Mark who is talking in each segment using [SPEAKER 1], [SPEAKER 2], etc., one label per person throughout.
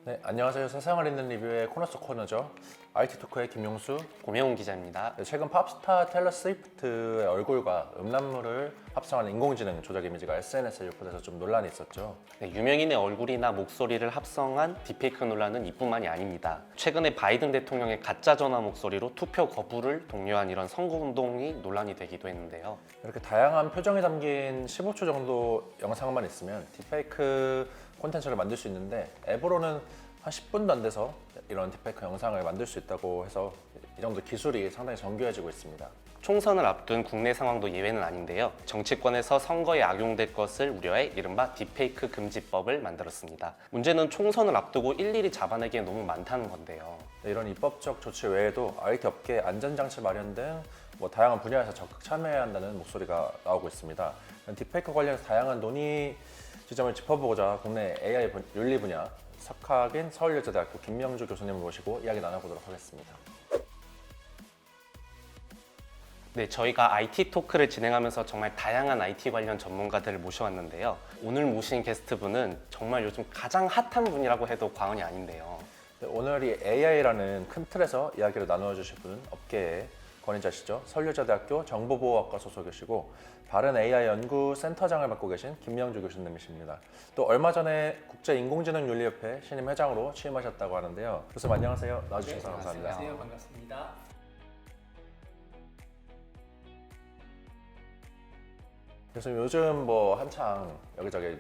[SPEAKER 1] 네, 안녕하세요. 세상을 읽는 리뷰의 코너 속 코너죠. IT 토크의 김용수.
[SPEAKER 2] 고명훈 기자입니다.
[SPEAKER 1] 네, 최근 팝스타 테일러 스위프트의 얼굴과 음란물을 합성한 인공지능 조작 이미지가 SNS에 유포돼서 좀 논란이 있었죠.
[SPEAKER 2] 네, 유명인의 얼굴이나 목소리를 합성한 딥페이크 논란은 이뿐만이 아닙니다. 최근에 바이든 대통령의 가짜 전화 목소리로 투표 거부를 독려한 이런 선거운동이 논란이 되기도 했는데요.
[SPEAKER 1] 이렇게 다양한 표정이 담긴 15초 정도 영상만 있으면 딥페이크 콘텐츠를 만들 수 있는데 앱으로는 한 10분도 안 돼서 이런 딥페이크 영상을 만들 수 있다고 해서 이 정도 기술이 상당히 정교해지고 있습니다.
[SPEAKER 2] 총선을 앞둔 국내 상황도 예외는 아닌데요. 정치권에서 선거에 악용될 것을 우려해 이른바 딥페이크 금지법을 만들었습니다. 문제는 총선을 앞두고 일일이 잡아내기엔 너무 많다는 건데요.
[SPEAKER 1] 이런 입법적 조치 외에도 IT 업계 안전장치 마련 등 다양한 분야에서 적극 참여해야 한다는 목소리가 나오고 있습니다. 딥페이크 관련해서 다양한 논의 지점을 짚어보고자 국내 AI 윤리 분야 석학인 서울여자대학교 김명주 교수님을 모시고 이야기 나눠보도록 하겠습니다.
[SPEAKER 2] 네, 저희가 IT 토크를 진행하면서 정말 다양한 IT 관련 전문가들을 모셔왔는데요. 오늘 모신 게스트분은 정말 요즘 가장 핫한 분이라고 해도 과언이 아닌데요.
[SPEAKER 1] 오늘 이 AI라는 큰 틀에서 이야기를 나누어 주실 분은 업계의 권위자시죠. 서울여자대학교 정보보호학과 소속이시고 바른 AI 연구센터장을 맡고 계신 김명주 교수님이십니다. 또 얼마 전에 국제인공지능윤리협회 신임 회장으로 취임하셨다고 하는데요. 교수님 안녕하세요. 나와주셔서
[SPEAKER 3] 네,
[SPEAKER 1] 감사합니다.
[SPEAKER 3] 안녕하세요. 반갑습니다.
[SPEAKER 1] 교수님 요즘 한창 여기저기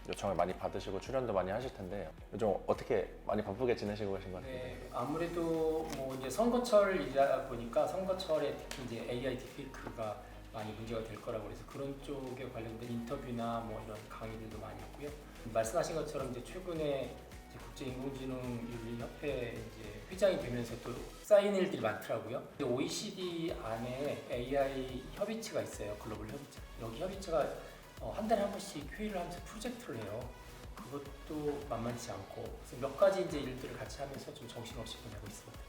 [SPEAKER 1] 요청을 많이 받으시고 출연도 많이 하실 텐데 요즘 어떻게 많이 바쁘게 지내시고 계신 것 같은데?
[SPEAKER 3] 네, 아무래도 이제 선거철이다 보니까 선거철에 특히 이제 AI 딥페이크가 많이 문제가 될 거라고 그래서 그런 쪽에 관련된 인터뷰나 이런 강의들도 많이 했고요. 말씀하신 것처럼 이제 최근에 이제 국제인공지능윤리협회 이제 회장이 되면서 또 쌓인 일들이 많더라고요. OECD 안에 AI 협의체가 있어요. 글로벌 협의체. 여기 협의체가 한 달에 한 번씩 회의를 하면서 프로젝트를 해요. 그것도 만만치 않고 그래서 몇 가지 이제 일들을 같이 하면서 좀 정신없이 보내고 있습니다.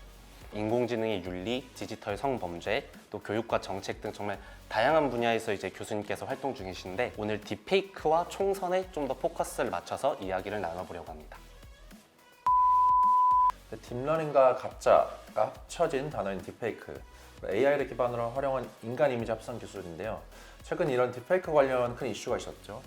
[SPEAKER 2] 인공지능의 윤리, 디지털 성범죄, 또 교육과 정책 등 정말 다양한 분야에서 이제 교수님께서 활동 중이신데 오늘 딥페이크와 총선에 좀 더 포커스를 맞춰서 이야기를 나눠보려고 합니다.
[SPEAKER 1] 딥러닝과 가짜가 합쳐진 단어인 딥페이크, AI를 기반으로 활용한 인간 이미지 합성 기술인데요. 최근 이런 딥페이크 관련 큰 이슈가 있었죠.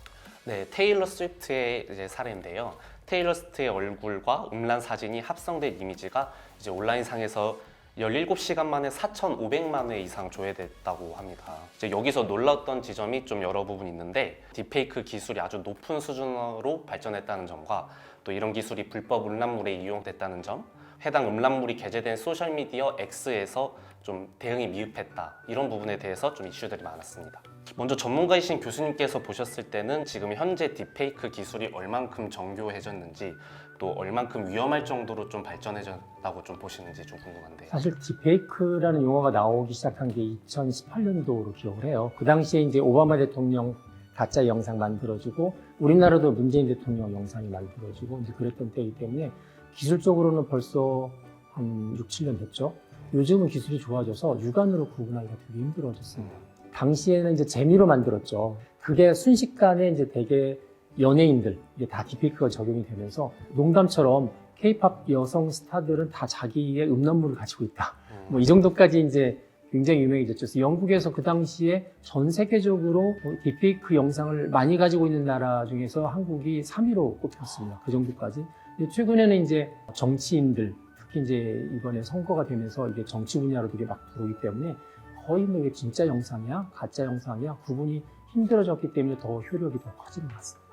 [SPEAKER 2] 네, 테일러 스위프트의 이제 사례인데요. 테일러 스위프트의 얼굴과 음란 사진이 합성된 이미지가 이제 온라인상에서 17시간 만에 4,500만 회 이상 조회됐다고 합니다. 이제 여기서 놀랐던 지점이 좀 여러 부분 있는데 딥페이크 기술이 아주 높은 수준으로 발전했다는 점과 또 이런 기술이 불법 음란물에 이용됐다는 점, 해당 음란물이 게재된 소셜미디어 X에서 좀 대응이 미흡했다 이런 부분에 대해서 좀 이슈들이 많았습니다. 먼저 전문가이신 교수님께서 보셨을 때는 지금 현재 딥페이크 기술이 얼만큼 정교해졌는지 또 얼만큼 위험할 정도로 좀 발전해졌다고 좀 보시는지 좀 궁금한데요.
[SPEAKER 4] 사실 딥페이크라는 용어가 나오기 시작한 게 2018년도로 기억을 해요. 그 당시에 이제 오바마 대통령 가짜 영상 만들어주고 우리나라도 문재인 대통령 영상이 만들어지고 이제 그랬던 때이기 때문에 기술적으로는 벌써 한 6, 7년 됐죠. 요즘은 기술이 좋아져서 육안으로 구분하기가 되게 힘들어졌습니다. 당시에는 이제 재미로 만들었죠. 그게 순식간에 이제 되게 연예인들, 이게 다 딥페이크가 적용이 되면서 농담처럼 K-팝 여성 스타들은 다 자기의 음란물을 가지고 있다. 이 정도까지 이제 굉장히 유명해졌죠. 그래서 영국에서 그 당시에 전 세계적으로 딥페이크 영상을 많이 가지고 있는 나라 중에서 한국이 3위로 꼽혔습니다. 그 정도까지. 최근에는 이제 정치인들, 특히 이제 이번에 선거가 되면서 이게 정치 분야로 되게 막 들어오기 때문에 거의 이게 진짜 영상이야, 가짜 영상이야 구분이 힘들어졌기 때문에 더 효력이 더 커지는 것 같습니다.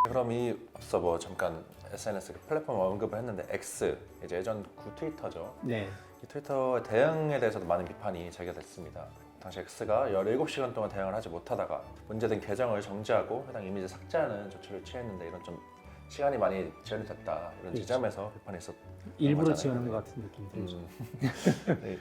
[SPEAKER 1] 그럼 이 앞서 잠깐 SNS 플랫폼 언급을 했는데 X, 이제 예전 구 트위터죠.
[SPEAKER 4] 네.
[SPEAKER 1] 이 트위터의 대응에 대해서도 많은 비판이 제기됐습니다. 당시 X가 17시간 동안 대응을 하지 못하다가 문제된 계정을 정지하고 해당 이미지 삭제하는 조치를 취했는데 이런 좀 시간이 많이 지연이 됐다 이런
[SPEAKER 4] 그렇죠.
[SPEAKER 1] 지점에서 비판이 있었던
[SPEAKER 4] 일부러
[SPEAKER 1] 거잖아요.
[SPEAKER 4] 지원한 것 같은 느낌이 들죠.
[SPEAKER 1] 네.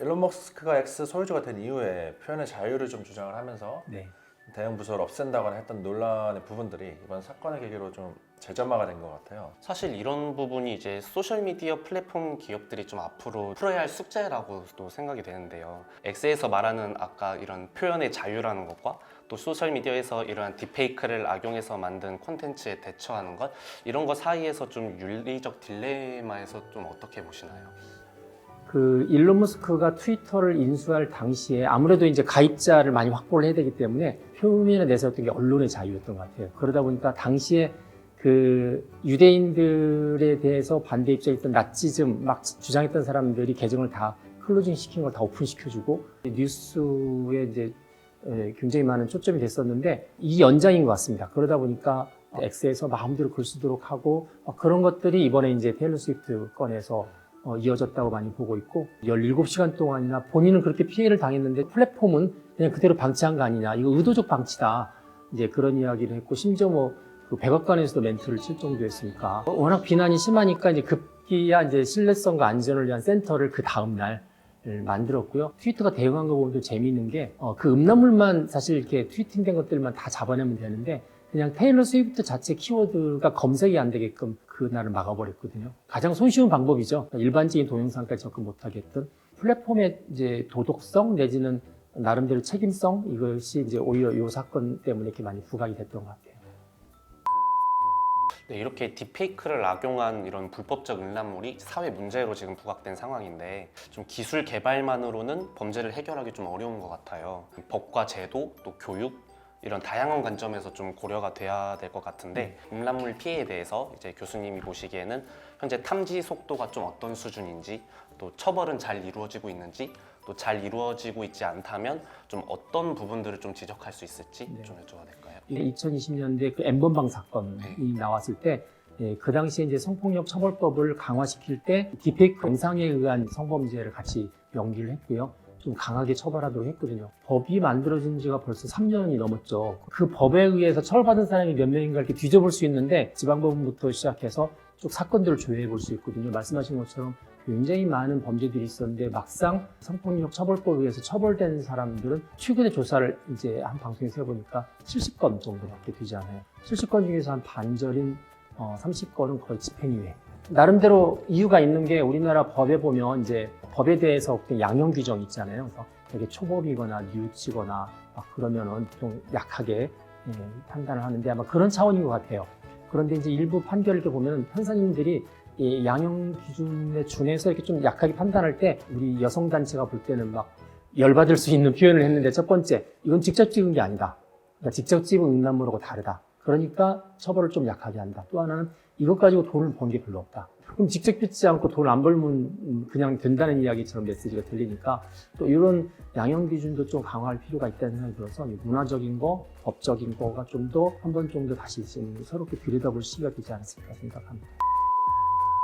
[SPEAKER 1] 일론 머스크가 X 소유주가 된 이후에 표현의 자유를 좀 주장을 하면서
[SPEAKER 4] 네.
[SPEAKER 1] 대응 부서를 없앤다거나 했던 논란의 부분들이 이번 사건의 계기로 좀 제점화가 된 것 같아요.
[SPEAKER 2] 사실 이런 부분이 이제 소셜미디어 플랫폼 기업들이 좀 앞으로 풀어야 할 숙제라고도 생각이 되는데요. X에서 말하는 아까 이런 표현의 자유라는 것과 또 소셜미디어에서 이러한 딥페이크를 악용해서 만든 콘텐츠에 대처하는 것, 이런 것 사이에서 좀 윤리적 딜레마에서 좀 어떻게 보시나요?
[SPEAKER 4] 그 일론 머스크가 트위터를 인수할 당시에 아무래도 이제 가입자를 많이 확보를 해야 되기 때문에 표면에 내세웠던 게 언론의 자유였던 것 같아요. 그러다 보니까 당시에 그 유대인들에 대해서 반대 입장했던 나치즘 막 주장했던 사람들이 계정을 다 클로징 시킨 걸 다 오픈 시켜주고 뉴스에 이제 굉장히 많은 초점이 됐었는데 이 연장인 것 같습니다. 그러다 보니까 X에서 마음대로 글 쓰도록 하고 그런 것들이 이번에 이제 테일러 스위프트 건에서 이어졌다고 많이 보고 있고 17시간 동안이나 본인은 그렇게 피해를 당했는데 플랫폼은 그냥 그대로 방치한 거 아니냐, 이거 의도적 방치다, 이제 그런 이야기를 했고 심지어 그 백악관에서도 멘트를 칠 정도였으니까 워낙 비난이 심하니까 이제 급기야 이제 신뢰성과 안전을 위한 센터를 그 다음 날 만들었고요. 트위터가 대응한 거 보면 또 재미있는 게 그 음란물만 사실 이렇게 트위팅된 것들만 다 잡아내면 되는데 그냥 테일러 스위프트 자체 키워드가 검색이 안 되게끔 그날을 막아버렸거든요. 가장 손쉬운 방법이죠. 일반적인 동영상까지 접근 못하게 했던 플랫폼의 이제 도덕성 내지는 나름대로 책임성, 이것이 이제 오히려 이 사건 때문에 이렇게 많이 부각이 됐던 것 같아요.
[SPEAKER 2] 네, 이렇게 딥페이크를 악용한 이런 불법적 음란물이 사회 문제로 지금 부각된 상황인데 좀 기술 개발만으로는 범죄를 해결하기 좀 어려운 것 같아요. 법과 제도, 또 교육 이런 다양한 관점에서 좀 고려가 돼야 될 것 같은데 음란물 피해에 대해서 이제 교수님이 보시기에는 현재 탐지 속도가 좀 어떤 수준인지, 또 처벌은 잘 이루어지고 있는지, 또 잘 이루어지고 있지 않다면 좀 어떤 부분들을 좀 지적할 수 있을지 좀 여쭤봐도 될까요?
[SPEAKER 4] 2020년대 그 N번방 사건이 나왔을 때 그 당시에 이제 성폭력 처벌법을 강화시킬 때 딥페이크 영상에 의한 성범죄를 같이 연기를 했고요. 좀 강하게 처벌하도록 했거든요. 법이 만들어진 지가 벌써 3년이 넘었죠. 그 법에 의해서 처벌받은 사람이 몇 명인가 이렇게 뒤져볼 수 있는데 지방법원부터 시작해서 쭉 사건들을 조회해 볼 수 있거든요. 말씀하신 것처럼 굉장히 많은 범죄들이 있었는데 막상 성폭력 처벌법에 의해서 처벌된 사람들은 최근에 조사를 이제 한 방송에서 해보니까 70건 정도밖에 되지 않아요. 70건 중에서 한 반절인 30건은 거의 집행유예. 나름대로 이유가 있는 게 우리나라 법에 보면 이제 법에 대해서 양형 규정이 있잖아요. 그래서 되게 초범이거나 뉘우치거나 막 그러면은 보통 약하게 판단을 하는데 아마 그런 차원인 것 같아요. 그런데 이제 일부 판결을 이렇게 보면 판사님들이 이 양형 기준에 준해서 이렇게 좀 약하게 판단할 때 우리 여성 단체가 볼 때는 막 열받을 수 있는 표현을 했는데 첫 번째, 이건 직접 찍은 게 아니다. 그러니까 직접 찍은 음란물하고 다르다. 그러니까 처벌을 좀 약하게 한다. 또 하나는 이것 가지고 돈을 번 게 별로 없다. 그럼 직접 찍지 않고 돈 안 벌면 그냥 된다는 이야기처럼 메시지가 들리니까 또 이런 양형 기준도 좀 강화할 필요가 있다는 생각이 들어서 문화적인 거, 법적인 거가 좀 더 한 번 좀 더 다시 좀 새롭게 들여다볼 시기가 되지 않았을까 생각합니다.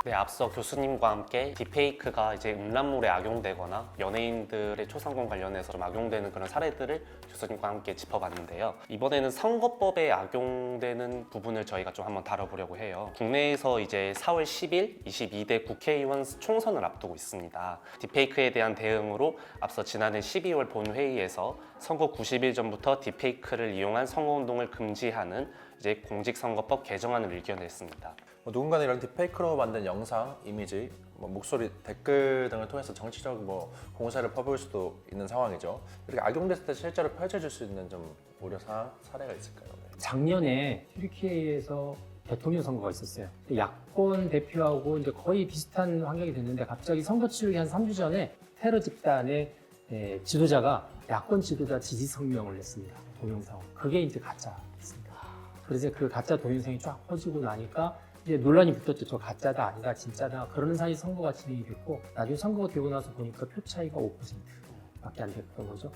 [SPEAKER 2] 네, 앞서 교수님과 함께 딥페이크가 이제 음란물에 악용되거나 연예인들의 초상권 관련해서 좀 악용되는 그런 사례들을 교수님과 함께 짚어봤는데요. 이번에는 선거법에 악용되는 부분을 저희가 좀 한번 다뤄보려고 해요. 국내에서 이제 4월 10일 22대 국회의원 총선을 앞두고 있습니다. 딥페이크에 대한 대응으로 앞서 지난해 12월 본회의에서 선거 90일 전부터 딥페이크를 이용한 선거운동을 금지하는 이제 공직선거법 개정안을 의견냈습니다.
[SPEAKER 1] 누군가는 이런 딥페이크로 만든 영상, 이미지, 목소리, 댓글 등을 통해서 정치적 공세를 퍼부을 수도 있는 상황이죠. 이렇게 악용됐을 때 실제로 펼쳐질 수 있는 좀 우려사항, 사례가 있을까요? 네.
[SPEAKER 4] 작년에 튀르키예에서 대통령 선거가 있었어요. 야권 대표하고 이제 거의 비슷한 환경이 됐는데 갑자기 선거 치르기 한 3주 전에 테러 집단의 지도자가 야권 지도자 지지 성명을 냈습니다. 동영상. 그게 이제 가짜였습니다. 그래서 그 가짜 동영상이 쫙 퍼지고 나니까 이제 논란이 붙었죠. 저 가짜다, 아니다, 진짜다. 그러는 사이 선거가 진행이 됐고 나중에 선거가 되고 나서 보니까 표 차이가 5%밖에 안 됐던 거죠.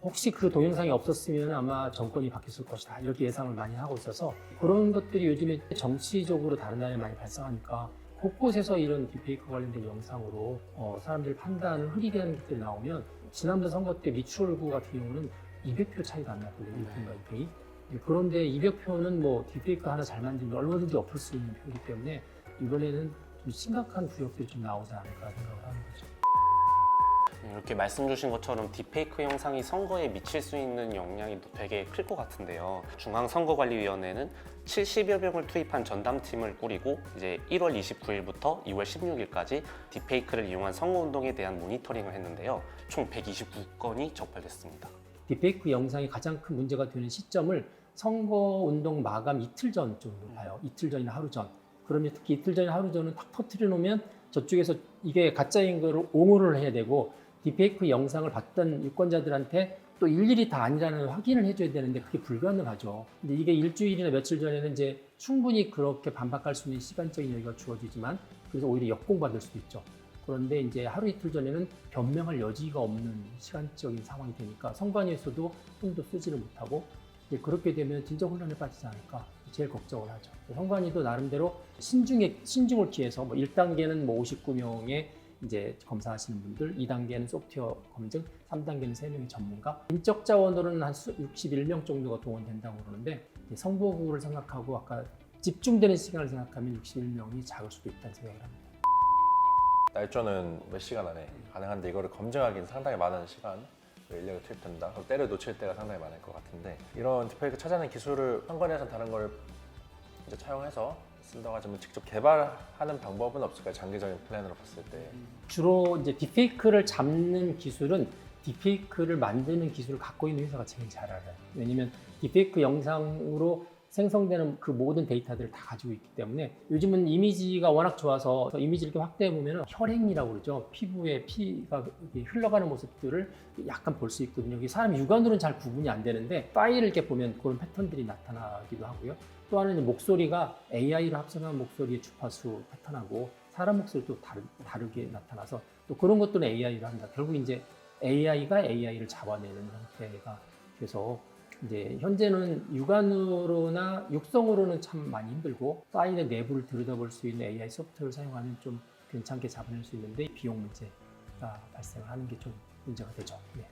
[SPEAKER 4] 혹시 그 동영상이 없었으면 아마 정권이 바뀌었을 것이다. 이렇게 예상을 많이 하고 있어서 그런 것들이 요즘에 정치적으로 다른 나라에 많이 발생하니까 곳곳에서 이런 딥페이크 관련된 영상으로 사람들 판단을 흐리게 하는 것들이 나오면 지난번 선거 때 미추홀구 같은 경우는 200표 차이가 안 났거든요. 1등과 2등이. 그런데 200표는 뭐 딥페이크 하나 잘 만들면 얼마든지 엎을 수 있는 표이기 때문에 이번에는 좀 심각한 구역들이 좀 나오지 않을까 생각을 하는 거죠.
[SPEAKER 2] 이렇게 말씀 주신 것처럼 딥페이크 영상이 선거에 미칠 수 있는 영향이 또 되게 클 것 같은데요. 중앙선거관리위원회는 70여 명을 투입한 전담팀을 꾸리고 이제 1월 29일부터 2월 16일까지 딥페이크를 이용한 선거운동에 대한 모니터링을 했는데요. 총 129건이 적발됐습니다.
[SPEAKER 4] 딥페이크 영상이 가장 큰 문제가 되는 시점을 선거운동 마감 이틀 전쯤으로 봐요. 이틀 전이나 하루 전. 그러면 특히 이틀 전이나 하루 전은 탁 터트려 놓으면 저쪽에서 이게 가짜인 거를 옹호를 해야 되고 딥페이크 영상을 봤던 유권자들한테 또 일일이 다 아니라는 확인을 해줘야 되는데 그게 불가능하죠. 근데 이게 일주일이나 며칠 전에는 이제 충분히 그렇게 반박할 수 있는 시간적인 여유가 주어지지만 그래서 오히려 역공받을 수도 있죠. 그런데 이제 하루 이틀 전에는 변명할 여지가 없는 시간적인 상황이 되니까 선관위에서도 손도 쓰지를 못하고 이제 그렇게 되면 진짜 혼란에 빠지지 않을까 제일 걱정을 하죠. 선관위도 나름대로 신중을 기해서 뭐 1단계는 뭐 59명의 이제 검사하시는 분들, 2단계는 소프트웨어 검증, 3단계는 3명의 전문가, 인적 자원으로는 한 61명 정도가 동원된다고 그러는데 선거구를 생각하고 아까 집중되는 시간을 생각하면 61명이 작을 수도 있다는 생각을 합니다.
[SPEAKER 1] 날짜는 몇 시간 안에 가능한데 이거를 검증하기는 상당히 많은 시간 인력이 투입된다. 때를 놓칠 때가 상당히 많을 것 같은데 이런 딥페이크 찾아낸 기술을 선관위에서 다른 걸 이제 차용해서 쓴다고 하지만 직접 개발하는 방법은 없을까요? 장기적인 플랜으로 봤을 때.
[SPEAKER 4] 주로 이제 딥페이크를 잡는 기술은 딥페이크를 만드는 기술을 갖고 있는 회사가 제일 잘 알아요. 왜냐면 딥페이크 영상으로 생성되는 그 모든 데이터들을 다 가지고 있기 때문에 요즘은 이미지가 워낙 좋아서 이미지를 이렇게 확대해 보면 혈행이라고 그러죠. 피부에 피가 흘러가는 모습들을 약간 볼 수 있거든요. 사람 육안으로는 잘 구분이 안 되는데 파일을 이렇게 보면 그런 패턴들이 나타나기도 하고요. 또 하나는 목소리가 AI로 합성한 목소리의 주파수 패턴하고 사람 목소리도 다르게 나타나서 또 그런 것들은 AI로 한다. 결국 이제 AI가 AI를 잡아내는 형태가 돼서 이제 현재는 육안으로나 육성으로는 참 많이 힘들고 파일의 내부를 들여다볼 수 있는 AI 소프트웨어를 사용하면 좀 괜찮게 잡아낼 수 있는데 비용 문제가 발생하는 게 좀 문제가 되죠. 네.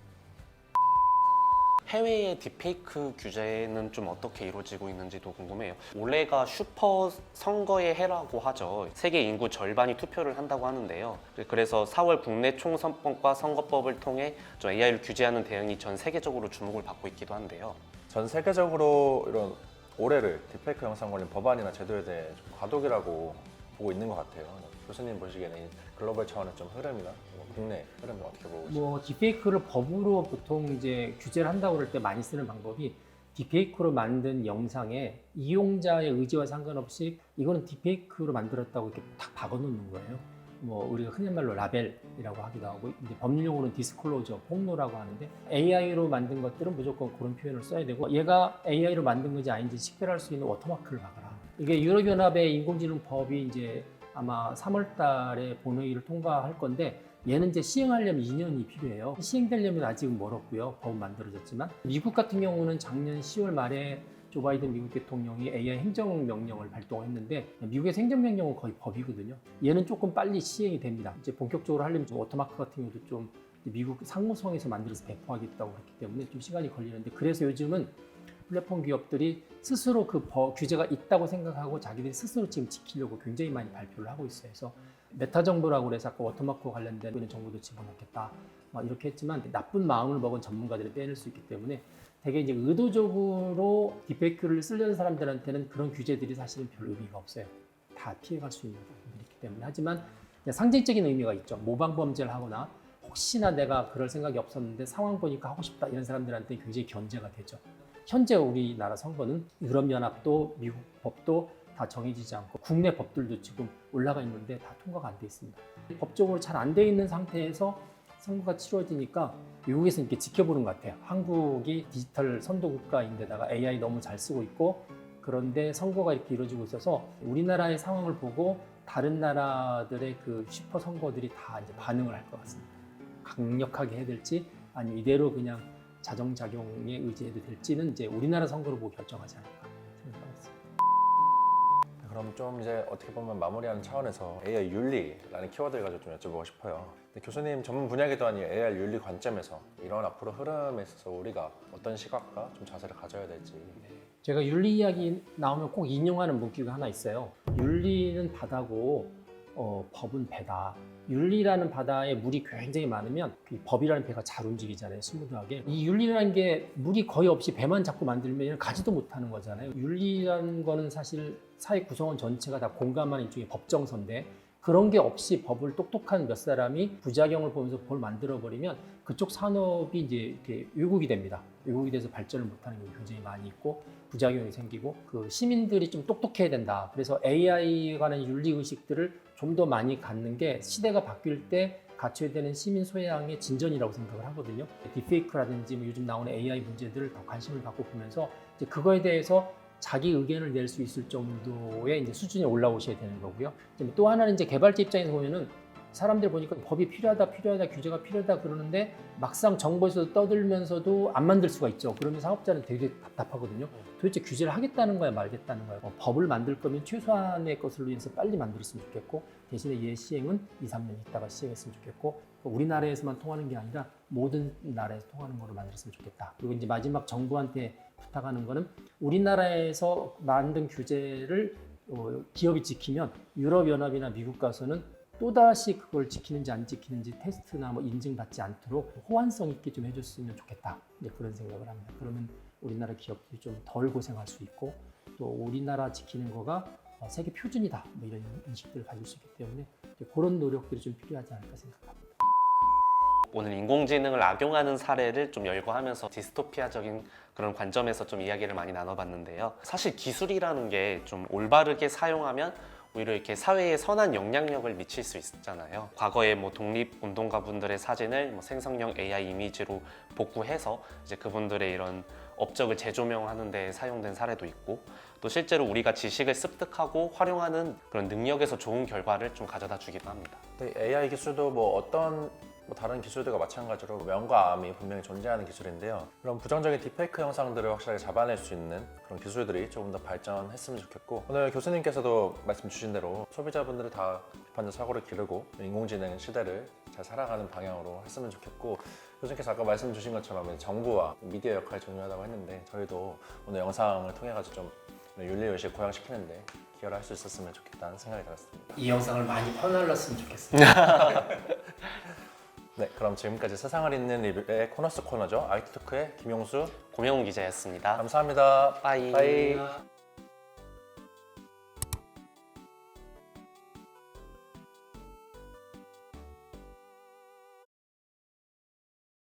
[SPEAKER 2] 해외의 딥페이크 규제는 좀 어떻게 이루어지고 있는지도 궁금해요. 올해가 슈퍼 선거의 해라고 하죠. 세계 인구 절반이 투표를 한다고 하는데요. 그래서 4월 국내 총선법과 선거법을 통해 좀 AI를 규제하는 대응이 전 세계적으로 주목을 받고 있기도 한데요.
[SPEAKER 1] 전 세계적으로 이런 올해를 딥페이크 영상 관련 법안이나 제도에 대해 좀 과도기라고 보고 있는 것 같아요. 교수님 보시기에는 이 글로벌 차원의 좀 흐름이나 국내 흐름을 어떻게 보고 계세요?
[SPEAKER 4] 뭐 딥페이크를 법으로 보통 이제 규제를 한다고 그럴 때 많이 쓰는 방법이 딥페이크로 만든 영상에 이용자의 의지와 상관없이 이거는 딥페이크로 만들었다고 이렇게 딱 박아놓는 거예요. 뭐 우리가 흔히 말로 라벨이라고 하기도 하고 이제 법률용어로는 디스클로저, 폭로라고 하는데 AI로 만든 것들은 무조건 그런 표현을 써야 되고 얘가 AI로 만든 건지 아닌지 식별할 수 있는 워터마크를 박아라. 이게 유럽연합의 인공지능 법이 이제 아마 3월 달에 본회의를 통과할 건데 얘는 이제 시행하려면 2년이 필요해요. 시행되려면 아직은 멀었고요. 법은 만들어졌지만 미국 같은 경우는 작년 10월 말에 조 바이든 미국 대통령이 AI 행정명령을 발동했는데 미국의 행정명령은 거의 법이거든요. 얘는 조금 빨리 시행이 됩니다. 이제 본격적으로 하려면 좀 워터마크 같은 경우도 좀 미국 상무성에서 만들어서 배포하겠다고 그랬기 때문에 좀 시간이 걸리는데 그래서 요즘은 플랫폼 기업들이 스스로 그 규제가 있다고 생각하고 자기들이 스스로 지금 지키려고 굉장히 많이 발표를 하고 있어요. 그래서 메타 정보라고 그래서 아까 워터마크와 관련된 이런 정보도 집어넣겠다 막 이렇게 했지만 나쁜 마음을 먹은 전문가들이 빼낼 수 있기 때문에 되게 이제 의도적으로 딥페이크를 쓰려는 사람들한테는 그런 규제들이 사실은 별 의미가 없어요. 다 피해갈 수 있는 부분들이 있기 때문에 하지만 상징적인 의미가 있죠. 모방 범죄를 하거나 혹시나 내가 그럴 생각이 없었는데 상황 보니까 하고 싶다 이런 사람들한테 굉장히 견제가 되죠. 현재 우리나라 선거는 유럽연합도 미국 법도 다 정해지지 않고 국내 법들도 지금 올라가 있는데 다 통과가 안 돼 있습니다. 법적으로 잘 안 돼 있는 상태에서 선거가 치러지니까 미국에서는 이렇게 지켜보는 것 같아요. 한국이 디지털 선도국가인데다가 AI 너무 잘 쓰고 있고 그런데 선거가 이렇게 이루어지고 있어서 우리나라의 상황을 보고 다른 나라들의 그 슈퍼 선거들이 다 이제 반응을 할 것 같습니다. 강력하게 해야 될지 아니면 이대로 그냥 자정작용에 의지해도 될지는 이제 우리나라 선거를 보고 결정하지 않을까 생각하고 있습니다.
[SPEAKER 1] 그럼 좀 이제 어떻게 보면 마무리하는 차원에서 AI 윤리라는 키워드를 가지고 좀 여쭤보고 싶어요. 근데 교수님 전문 분야기도 아닌 AI 윤리 관점에서 이런 앞으로 흐름에 있어서 우리가 어떤 시각과 좀 자세를 가져야 될지.
[SPEAKER 4] 제가 윤리 이야기 나오면 꼭 인용하는 문구가 하나 있어요. 윤리는 바다고 법은 배다. 윤리라는 바다에 물이 굉장히 많으면 이 법이라는 배가 잘 움직이잖아요. 스무드하게. 이 윤리라는 게 물이 거의 없이 배만 자꾸 만들면 가지도 못하는 거잖아요. 윤리라는 거는 사실 사회 구성원 전체가 다 공감하는 일종의 법정서인데 그런 게 없이 법을 똑똑한 몇 사람이 부작용을 보면서 법을 만들어버리면 그쪽 산업이 이제 이렇게 왜곡이 됩니다. 왜곡이 돼서 발전을 못하는 경우가 굉장히 많이 있고 부작용이 생기고 그 시민들이 좀 똑똑해야 된다. 그래서 AI에 관한 윤리의식들을 좀 더 많이 갖는 게 시대가 바뀔 때 갖춰야 되는 시민 소양의 진전이라고 생각을 하거든요. 딥페이크라든지 뭐 요즘 나오는 AI 문제들을 더 관심을 갖고 보면서 이제 그거에 대해서 자기 의견을 낼 수 있을 정도의 이제 수준에 올라오셔야 되는 거고요. 또 하나는 이제 개발자 입장에서 보면은 사람들 보니까 법이 필요하다, 규제가 필요하다 그러는데 막상 정부에서 떠들면서도 안 만들 수가 있죠. 그러면 사업자는 되게 답답하거든요. 도대체 규제를 하겠다는 거야, 말겠다는 거야. 법을 만들 거면 최소한의 것을 위해서 빨리 만들었으면 좋겠고 대신에 얘 시행은 2, 3년 있다가 시행했으면 좋겠고 우리나라에서만 통하는 게 아니라 모든 나라에서 통하는 거로 만들었으면 좋겠다. 그리고 이제 마지막 정부한테 부탁하는 거는 우리나라에서 만든 규제를 기업이 지키면 유럽연합이나 미국 가서는 또다시 그걸 지키는지 안 지키는지 테스트나 뭐 인증받지 않도록 호환성 있게 좀 해줬으면 좋겠다. 이제 그런 생각을 합니다. 그러면 우리나라 기업들이 좀 덜 고생할 수 있고 또 우리나라 지키는 거가 세계 표준이다. 뭐 이런 인식들을 가질 수 있기 때문에 그런 노력들이 좀 필요하지 않을까 생각합니다.
[SPEAKER 2] 오늘 인공지능을 악용하는 사례를 좀 열거하면서 디스토피아적인 그런 관점에서 좀 이야기를 많이 나눠봤는데요. 사실 기술이라는 게 좀 올바르게 사용하면 오히려 이렇게 사회에 선한 영향력을 미칠 수 있잖아요. 과거에 뭐 독립운동가분들의 사진을 뭐 생성형 AI 이미지로 복구해서 이제 그분들의 이런 업적을 재조명하는 데 사용된 사례도 있고 또 실제로 우리가 지식을 습득하고 활용하는 그런 능력에서 좋은 결과를 좀 가져다 주기도 합니다.
[SPEAKER 1] AI 기술도 뭐 어떤 다른 기술들과 마찬가지로 명과 암이 분명히 존재하는 기술인데요. 그런 부정적인 딥페이크 영상들을 확실하게 잡아낼 수 있는 그런 기술들이 조금 더 발전했으면 좋겠고 오늘 교수님께서도 말씀 주신 대로 소비자분들이 다 비판적 사고를 기르고 인공지능 시대를 잘 살아가는 방향으로 했으면 좋겠고 교수님께서 아까 말씀 주신 것처럼 정부와 미디어 역할이 중요하다고 했는데 저희도 오늘 영상을 통해 가지고 좀 윤리의식 고양시키는데 기여를 할 수 있었으면 좋겠다는 생각이 들었습니다.
[SPEAKER 3] 이 영상을 많이 퍼날렸으면 좋겠습니다.
[SPEAKER 1] 네, 그럼 지금까지 세상을 잇는 리뷰의 코너스 코너죠. IT 토크의 김용수,
[SPEAKER 2] 고명훈 기자였습니다.
[SPEAKER 1] 감사합니다.
[SPEAKER 2] 빠이.
[SPEAKER 1] 빠이.